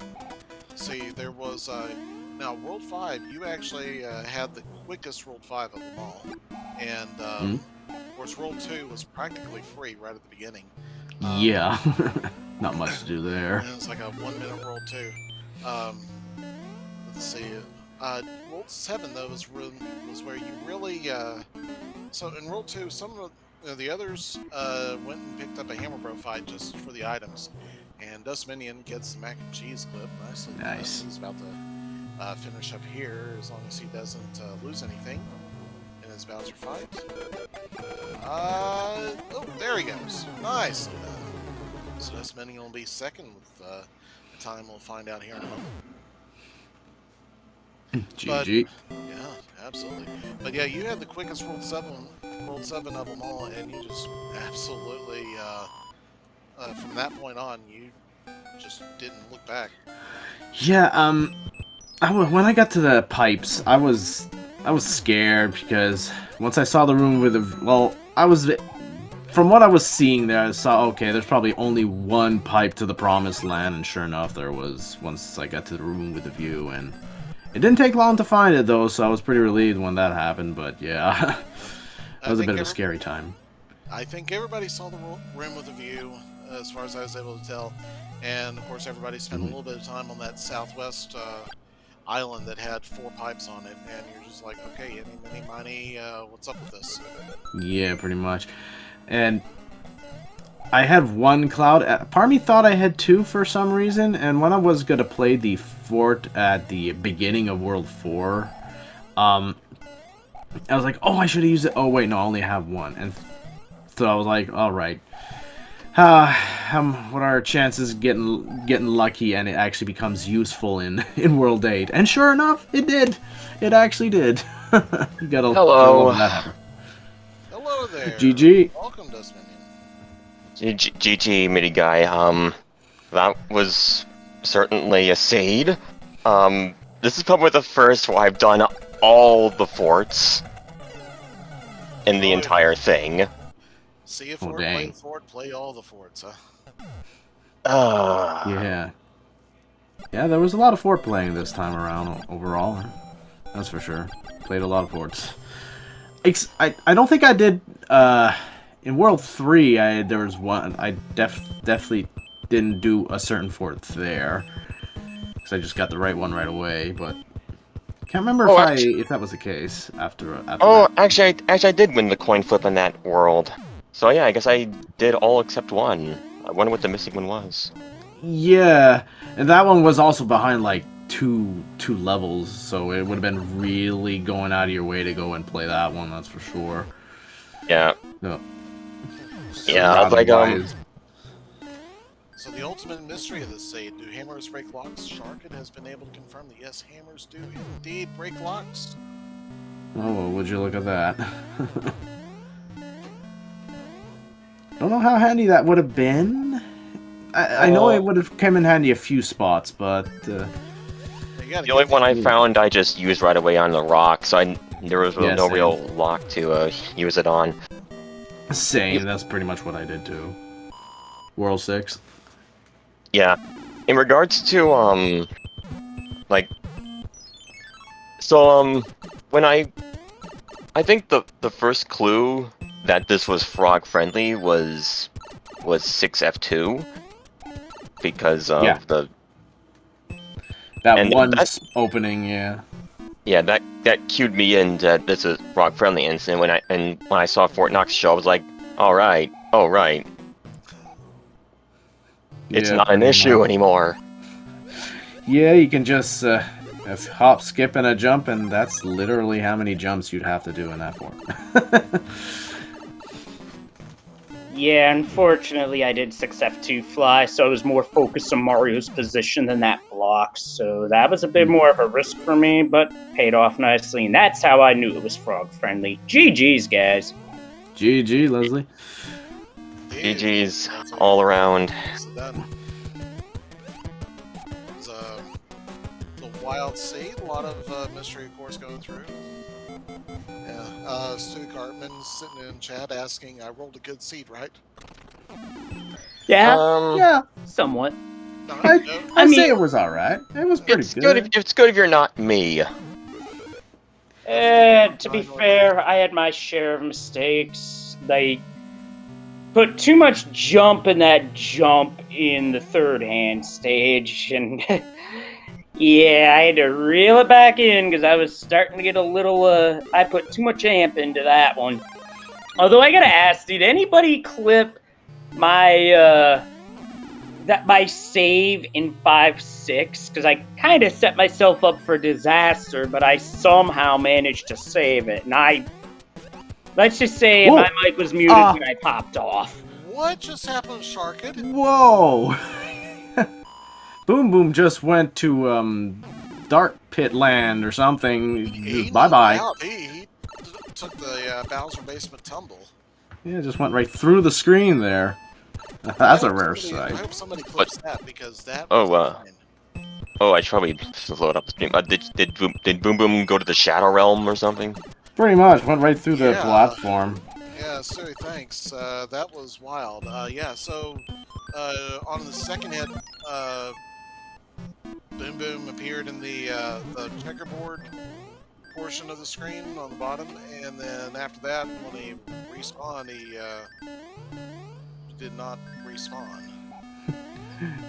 See, there was now World 5. You actually had the quickest World 5 of them all, and of course World 2 was practically free right at the beginning. Yeah, not much to do there. And it's like a 1-minute World 2. Let's see. World 7 though was where you really. So in World 2, some of the others went and picked up a Hammer Bro fight just for the items. And Dust Minion gets the mac and cheese clip nicely. Nice. He's about to finish up here as long as he doesn't lose anything in his Bowser fight. Oh, there he goes. Nice. So Dust Minion will be second with the time we'll find out here in a moment. GG. Yeah, absolutely. But yeah, you had the quickest World 7 of them all, and you just absolutely. From that point on, you just didn't look back. Yeah, when I got to the pipes, I was scared because once I saw the room with from what I was seeing there, I saw, okay, there's probably only one pipe to the promised land, and sure enough, there was once I got to the room with the view, and it didn't take long to find it though, so I was pretty relieved when that happened. But yeah, that was a bit of a scary time. I think everybody saw the room with the view. As far as I was able to tell, and of course everybody spent a little bit of time on that southwest island that had 4 pipes on it, and you're just like, okay, any money, what's up with this? Yeah, pretty much. And I had 1 cloud. Part of me thought I had 2 for some reason, and when I was gonna play the fort at the beginning of World 4, I was like, oh, I should have used it. Oh wait, no, I only have one, and so I was like, all right. What are our chances of getting lucky and it actually becomes useful in World 8? And sure enough, it did. It actually did. You gotta Hello. love that happen. Hello there. GG. Welcome, Dustminion. GG, mini guy. That was certainly a seed. This is probably the first where I've done all the forts in the entire thing. See a fort, play a fort, play all the forts, huh? Yeah. Yeah, there was a lot of fort playing this time around overall. That's for sure. Played a lot of forts. I don't think I did in World 3. There was one I definitely didn't do a certain fort there because I just got the right one right away. But can't remember if that was the case after that. Actually, I did win the coin flip in that world. So yeah, I guess I did all except one. I wonder what the missing one was. Yeah, and that one was also behind like two levels, so it would have been really going out of your way to go and play that one. That's for sure. Yeah. No. So yeah, like So the ultimate mystery of this seed: do hammers break locks? Sharkit has been able to confirm that yes, hammers do indeed break locks. Oh, well, would you look at that? Don't know how handy that would have been. I know it would have come in handy a few spots, but the only one I found I just used right away on the rock, so there was no real lock to use it on. Same, that's pretty much what I did too. World 6. Yeah. In regards to when I think the first clue that this was frog friendly was 6F2 because of opening, yeah. Yeah, that cued me in that this is frog friendly, and when I saw Fort Knox show, I was like, all right, it's not an issue anymore. Yeah, you can just hop, skip, and a jump, and that's literally how many jumps you'd have to do in that fort. Yeah, unfortunately I did 6F2 fly, so I was more focused on Mario's position than that block, so that was a bit more of a risk for me, but paid off nicely, and that's how I knew it was frog-friendly. GG's, guys. GG, Leslie. GG's all around. It's a wild seed, a lot of mystery, of course, going through. Yeah, Stu Cartman sitting in chat asking, I rolled a good seed, right? Yeah, yeah, somewhat. No, I mean, say it was alright. It was pretty good. It's good if you're not me. To be fair, I had my share of mistakes. They put too much jump in that jump in the third hand stage, and yeah, I had to reel it back in because I was starting to get a little, I put too much amp into that one. Although I gotta ask, did anybody clip my, my save in 5.6? Because I kind of set myself up for disaster, but I somehow managed to save it. And let's just say my mic was muted when I popped off. What just happened, Sharkit? Whoa! Boom Boom just went to Dark Pit Land or something. Bye bye. He took the Bowser basement tumble. Yeah, just went right through the screen there. That's a rare sight. I hope somebody clips that because that. I should probably load up the stream. Did Boom Boom go to the Shadow Realm or something? Pretty much went right through the platform. Yeah, Stewie, thanks. That was wild. Yeah, so on the second hit, Boom Boom appeared in the checkerboard portion of the screen on the bottom, and then after that, when he respawned, he did not respawn.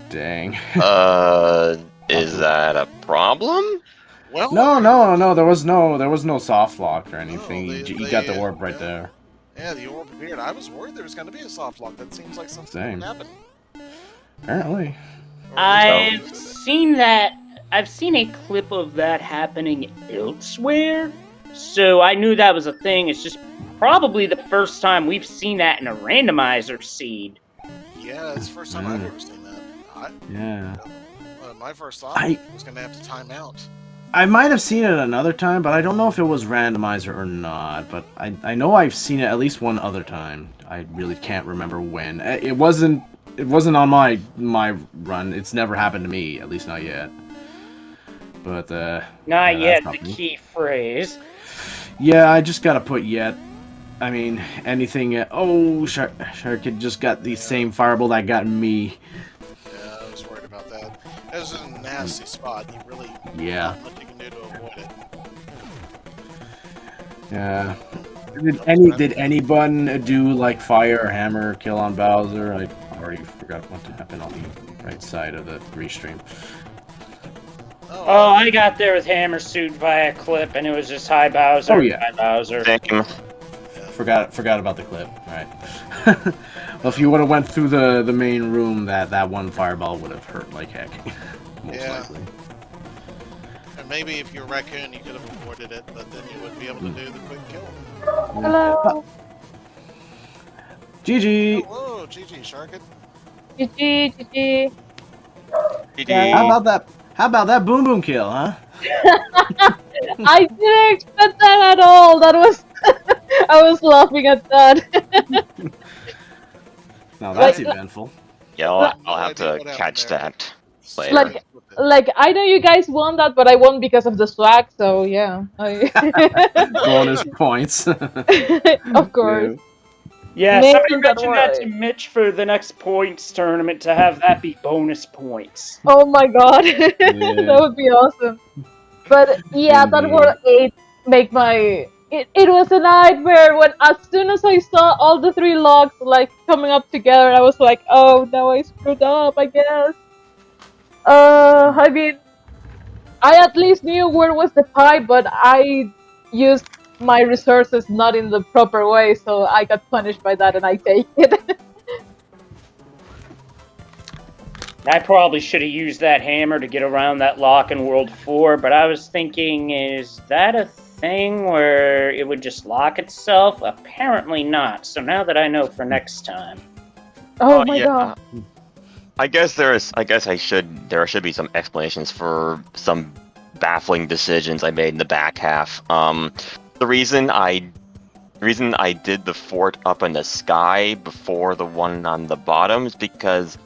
Dang. Is that a problem? Well, no. There was no soft lock or anything. You got the orb right there. Yeah, the orb appeared. I was worried there was going to be a soft lock. That seems like something would happen. Apparently. I've seen that. I've seen a clip of that happening elsewhere. So I knew that was a thing. It's just probably the first time we've seen that in a randomizer seed. Yeah, it's the first time I've ever seen that. Yeah. My first thought was going to have to time out. I might have seen it another time, but I don't know if it was randomizer or not. But I know I've seen it at least one other time. I really can't remember when. It wasn't on my run. It's never happened to me, at least not yet. But Not yet, the something. key phrase. Yeah, I just gotta put yet. I mean, anything. Oh, Shark had just got the same fireball that got me. Yeah, I was worried about that. That was in a nasty spot. You really Yeah. not much you can do to avoid it. Yeah. Did anyone do like fire or hammer kill on Bowser? I already forgot what happened on the right side of the restream. Oh, I got there with hammer suit via clip, and it was just hi Bowser. Oh, yeah. Hi Bowser. Same. Forgot about the clip. All right. Well, if you would have went through the main room, that one fireball would have hurt like heck. Most likely. And maybe if you're a raccoon, you could have avoided it, but then you wouldn't be able to do the quick kill. Hello. GG. Whoa, GG, Sharkit. GG, GG. How about that boom boom kill, huh? I didn't expect that at all. That was I was laughing at that. Now that's eventful. Yeah, I'll have to catch that later. Like I know you guys won that, but I won because of the swag. So yeah, Bonus points. of course. Yeah, Maybe somebody that mentioned that was- to Mitch for the next points tournament to have that be bonus points. Oh my god, that would be awesome. But yeah, that would make my. It was a nightmare when as soon as I saw all the three logs like coming up together, I was like, oh no, I screwed up, I guess. I mean, I at least knew where was the pipe, but I used my resources not in the proper way, so I got punished by that, and I take it. I probably should have used that hammer to get around that lock in World 4, but I was thinking, is that a thing where it would just lock itself? Apparently not, so now that I know for next time. Oh my god. I guess there should be some explanations for some baffling decisions I made in the back half. The reason I did the fort up in the sky before the one on the bottom is because,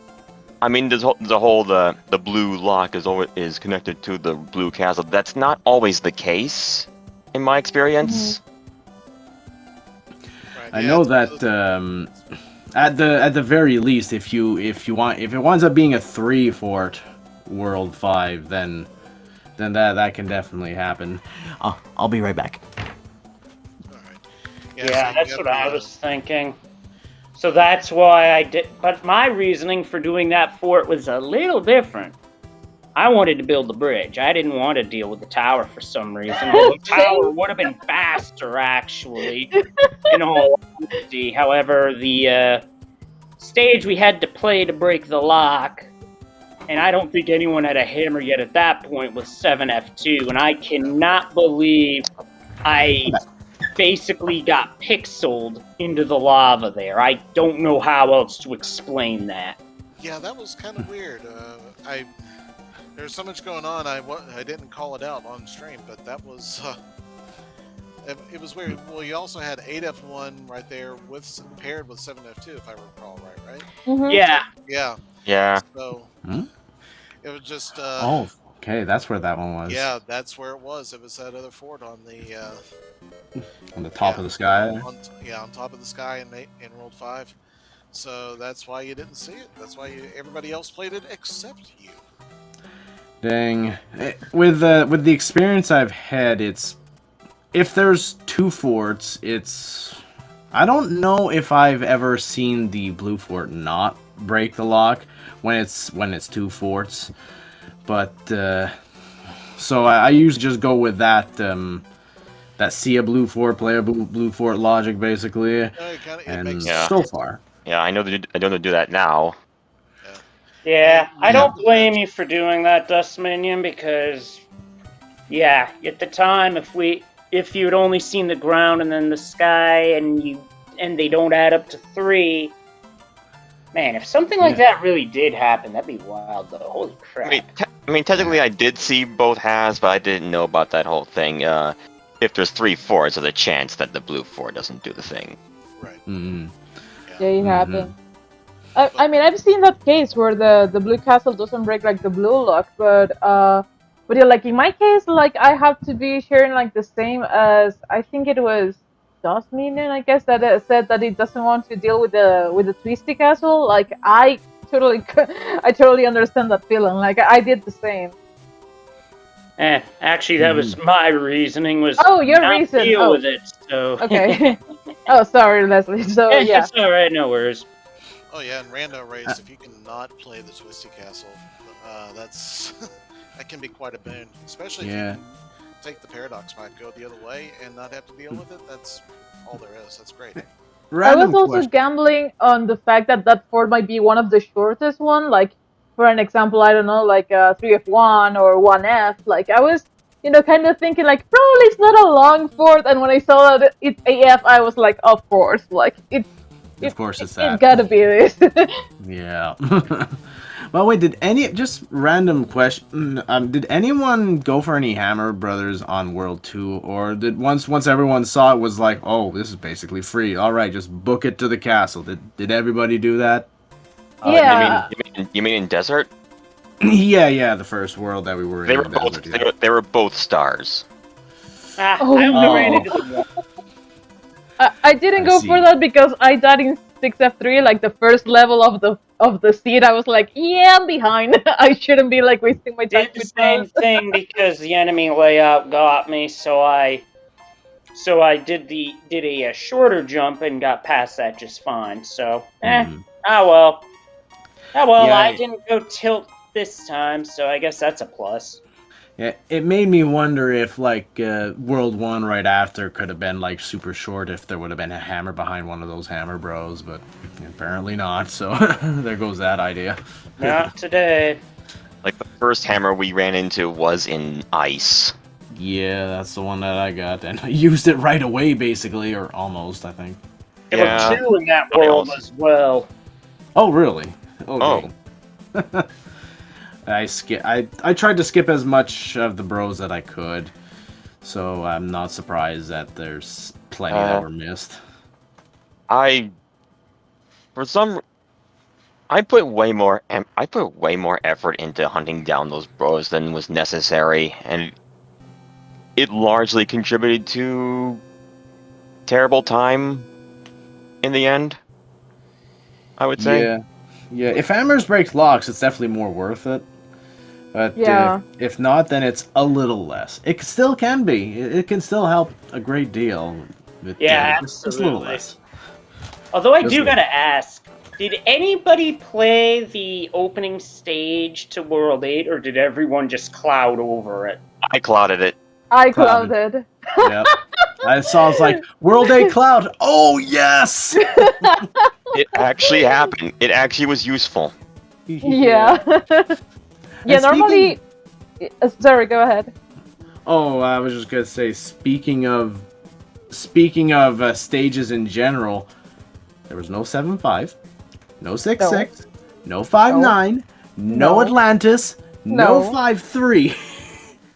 I mean, the blue lock is connected to the blue castle. That's not always the case, in my experience. Right, I know that at the very least, if it winds up being a 3 fort World 5, then that can definitely happen. I'll be right back. Yeah, that's what I was thinking. So that's why I did. But my reasoning for doing that fort was a little different. I wanted to build the bridge. I didn't want to deal with the tower for some reason. The tower would have been faster, actually, in all honesty. However, the stage we had to play to break the lock, and I don't think anyone had a hammer yet at that point, was 7F2, and I cannot believe I basically got pixeled into the lava there. I don't know how else to explain that. Yeah, that was kind of weird. There's so much going on. I didn't call it out on stream, but that was it was weird. Well, you also had 8F1 right there paired with 7F2, if I recall right? Mhm. Yeah. Yeah. So it was just. Oh, okay, that's where that one was. Yeah, that's where it was. It was that other fort on the. On the top of the sky. On top of the sky in World 5. So that's why you didn't see it. That's why everybody else played it except you. Dang. With the experience I've had, if there's 2 forts, I don't know if I've ever seen the blue fort not break the lock when it's 2 forts. But so I usually just go with that see a blue fort, play a blue fort logic, basically. So far. Yeah, I know they do that now. Yeah, I don't blame you for doing that, Dust Minion, because, yeah, at the time, if you'd only seen the ground and then the sky, and they don't add up to 3. Man, if something like that really did happen, that'd be wild, though. Holy crap! I mean, technically, I did see both halves, but I didn't know about that whole thing. If there's 3 4s, there's a chance that the blue 4 doesn't do the thing. Right. Mm-hmm. Yeah, it happened. I mean, I've seen that case where the blue castle doesn't break like the blue lock, but yeah, like in my case, like I have to be sharing like the same as I think it was Minion, I guess, that said that it doesn't want to deal with the twisty castle. Like I totally understand that feeling. Like I did the same. Actually, that was my reasoning. Was your not reason. Deal with it. So okay. Oh, sorry, Leslie. So yeah, it's all right. No worries. Oh yeah, in Rando race, if you cannot play the Twisty Castle, that's that can be quite a boon, especially if you can take the Paradox Mine, go the other way, and not have to deal with it. That's all there is. That's great. I was also gambling on the fact that fort might be one of the shortest one. Like, for an example, I don't know, like 3F1 or 1F. Like, I was, kind of thinking like probably it's not a long fort. And when I saw that it's AF, I was like, of course, like of course it's that. It gotta be this. Yeah. Well, wait, just random question, did anyone go for any Hammer Brothers on World 2, or did once everyone saw it was like, oh, this is basically free, alright, just book it to the castle? Did everybody do that? Yeah. You mean in Desert? Yeah, the first world that we were in. They were both stars. I only ran into the wall. I didn't go for that because I died in 6F3, like the first level of the seed. I was like, yeah, I'm behind. I shouldn't be like wasting my time. Did the same thing because the enemy layout got me, so I did a shorter jump and got past that just fine. So oh well. Yeah, I didn't go tilt this time, so I guess that's a plus. Yeah, it made me wonder if, like, World 1 right after could have been, like, super short if there would have been a hammer behind one of those Hammer Bros, but apparently not, so there goes that idea. Not today. Like, the first hammer we ran into was in ice. Yeah, that's the one that I got, and I used it right away, basically, or almost, I think. There were 2 in that world as well. Oh, really? Okay. Oh. I tried to skip as much of the bros that I could, so I'm not surprised that there's plenty that were missed. I put way more effort into hunting down those bros than was necessary, and it largely contributed to terrible time in the end, I would say. Yeah. If Hammers breaks locks, it's definitely more worth it. But if not, then it's a little less. It still can be. It can still help a great deal. Absolutely. Just a little less. Although I do gotta ask, did anybody play the opening stage to World 8, or did everyone just cloud over it? I clouded it. I clouded. Yep. I saw it's like, World 8 cloud! Oh, yes! It actually happened. It actually was useful. Yeah. Yeah, normally... Sorry, go ahead. Oh, I was just gonna say, speaking of stages in general, there was no 7-5, no 6-6, no 5-9, no Atlantis, no 5-3.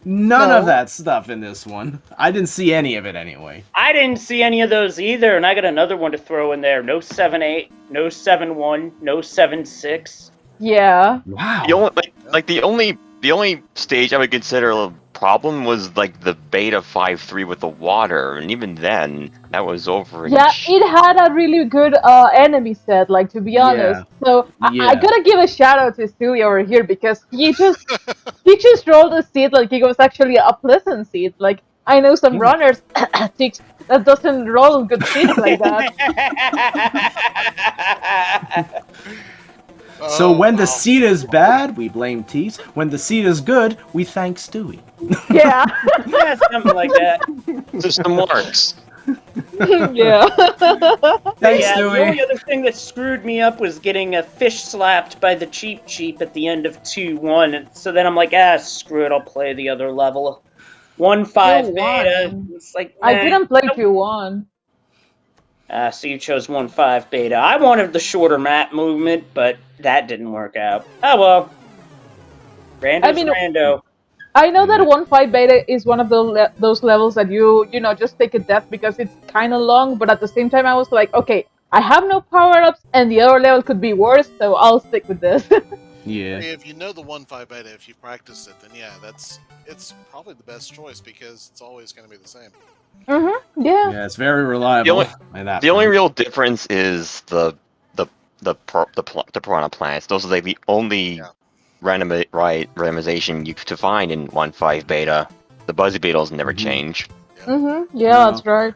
None of that stuff in this one. I didn't see any of it anyway. I didn't see any of those either, and I got another one to throw in there. No 7-8, no 7-1, no 7-6. Yeah. Wow. The only stage I would consider a problem was like the beta 5-3 with the water, and even then, that was over. Yeah, it had a really good enemy set, like, to be honest. So I gotta give a shout out to Stewie over here because he just rolled a seat like it was actually a pleasant seat. Like, I know some runners that doesn't roll good seats like that. So when the seat is bad, we blame Tease. When the seat is good, we thank Stewie. Yeah. Yeah, something like that. System works. Yeah. Thanks, The Stewie. only other thing that screwed me up was getting a fish slapped by the cheap at the end of 2-1. And so then I'm like, screw it, I'll play the other level. 1.5 beta. Q1. It's like, I nah. didn't play Q1. So you chose 1.5 beta. I wanted the shorter map movement, but that didn't work out. Oh well. Rando's I mean, Rando. I know that Yeah. 1.5 beta is one of those levels that you know, just take a death because it's kind of long, but at the same time, I was like, okay, I have no power ups, and the other level could be worse, so I'll stick with this. Yeah. If you know the 1.5 beta, if you practice it, then yeah, it's probably the best choice because it's always going to be the same. Yeah. Yeah, it's very reliable in that The only front. real difference is the piranha plants. Those are like the only randomization you could find in 1.5 beta. The Buzzy Beetles never change. Yeah, No. that's right.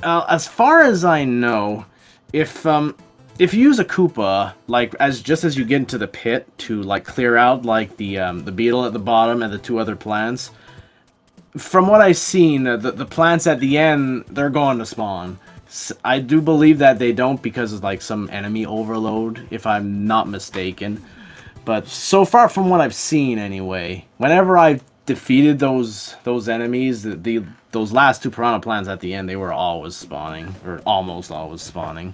As far as I know, if you use a Koopa, like just as you get into the pit to like clear out like the beetle at the bottom and the two other plants, from what I've seen, the plants at the end they're going to spawn. I do believe that they don't because of like some enemy overload, if I'm not mistaken. But so far from what I've seen, anyway, whenever I've defeated those enemies, those last two piranha plants at the end, they were always spawning, or almost always spawning.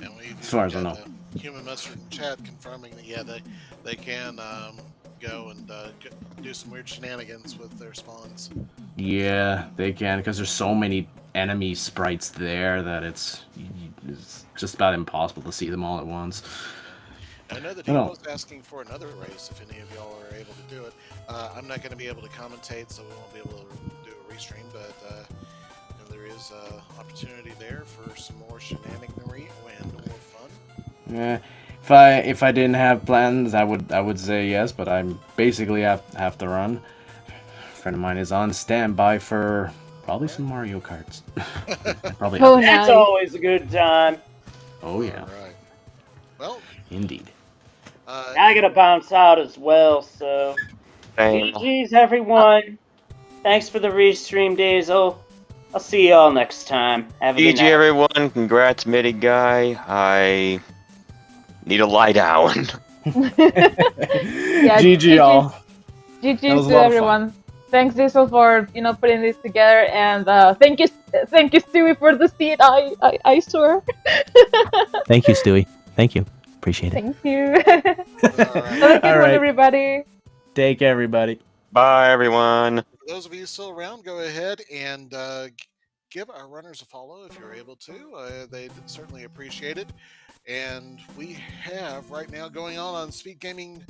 And we've As far even as I got know. Human Mustard in chat confirming that yeah, they can go and do some weird shenanigans with their spawns. Yeah, they can, because there's so many enemy sprites there that it's just about impossible to see them all at once. I know that But he no. was asking for another race if any of y'all are able to do it. I'm not going to be able to commentate, so we won't be able to do a restream, but there is opportunity there for some more shenaniganry and more fun. Yeah, if I didn't have plans, I would say yes, but I'm basically have to run. A friend of mine is on standby for probably some Mario Karts. I probably have Oh, to. That's nice. always a good time. Oh yeah, All right. Well, indeed. I gotta bounce out as well, so Same. GG's everyone. Thanks for the restream, Dazel. I'll see y'all next time. Have a good GG night. everyone. Congrats, Mitty guy. I need to lie down. Yeah, GG all. That GG's was a to lot of fun. everyone. Thanks, Diesel, for putting this together, and thank you, Stewie, for the seat. I swear. Thank you, Stewie. Thank you. Appreciate it. Thank you. all right. Have a good All one, right. everybody. Take care, everybody. Bye everyone. For those of you still around, go ahead and give our runners a follow if you're able to. They'd certainly appreciate it. And we have right now going on Speed Gaming,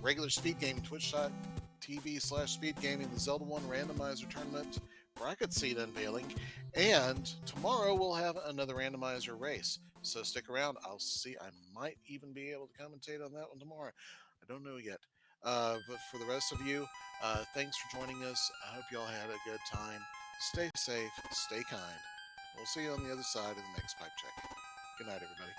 regular Speed Gaming, twitch.tv/Speed Gaming, the Zelda 1 Randomizer Tournament bracket seed unveiling. And tomorrow we'll have another randomizer race. So stick around. I'll see. I might even be able to commentate on that one tomorrow. I don't know yet. But for the rest of you, thanks for joining us. I hope y'all had a good time. Stay safe, stay kind. We'll see you on the other side of the next pipe check. Good night, everybody.